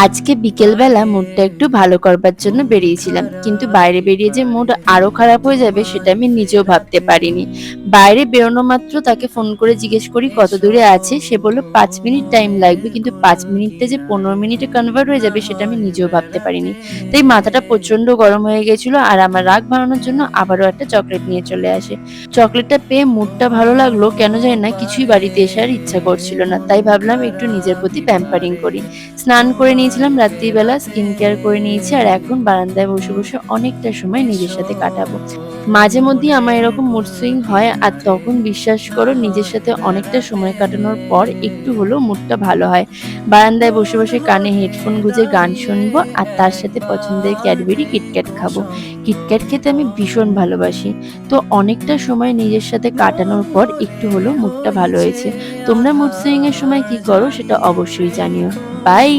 আজকে বিকেলবেলা মুডটা একটু ভালো করবার জন্য বেরিয়েছিলাম, কিন্তু বাইরে বেরিয়ে যে মুড আরো খারাপ হয়ে যাবে সেটা আমি নিজেও ভাবতে পারিনি। বাইরে বেরোনো মাত্র তাকে ফোন করে জিজ্ঞেস করি কত দূরে আছে, সে বললো 5 মিনিট টাইম লাগবে, কিন্তু 5 মিনিটটা যে 15 মিনিটে কনভার্ট হয়ে যাবে সেটা আমি নিজেও ভাবতে পারিনি। তাই মাথাটা প্রচন্ড গরম হয়ে গেছিল, আর আমার রাগ ভাঙানোর জন্য আবারও একটা চকলেট নিয়ে চলে আসে। চকলেটটা পেয়ে মুডটা ভালো লাগলো, কেন জানি না কিছুই বাড়িতে এসে আর ইচ্ছা করছিল না, তাই ভাবলাম একটু নিজের প্রতি প্যাম্পারিং করি। স্নান করে নিয়েছিলাম রাত্রিবেলা, স্কিন কেয়ার করে নিয়েছি, আর এখন বারান্দায় বসে বসে অনেকটা সময় নিজের সাথে কাটাবো। মাঝে মধ্যেই আমার এরকম মুড সুইং হয়, আর তখন বিশ্বাস করো নিজের সাথে অনেকটা সময় কাটানোর পর একটু হলেও মুডটা ভালো হয়। বারান্দায় বসে বসে কানে হেডফোন গুঁজে গান শুনবো, আর তার সাথে পছন্দের ক্যাডবেরি কিটক্যাট খাবো। কিটক্যাট খেতে আমি ভীষণ ভালোবাসি। তো অনেকটা সময় নিজের সাথে কাটানোর পর একটু হলেও মুডটা ভালো হয়েছে। তোমরা মুড সুইং এর সময় কি করো সেটা অবশ্যই জানিও। বাই।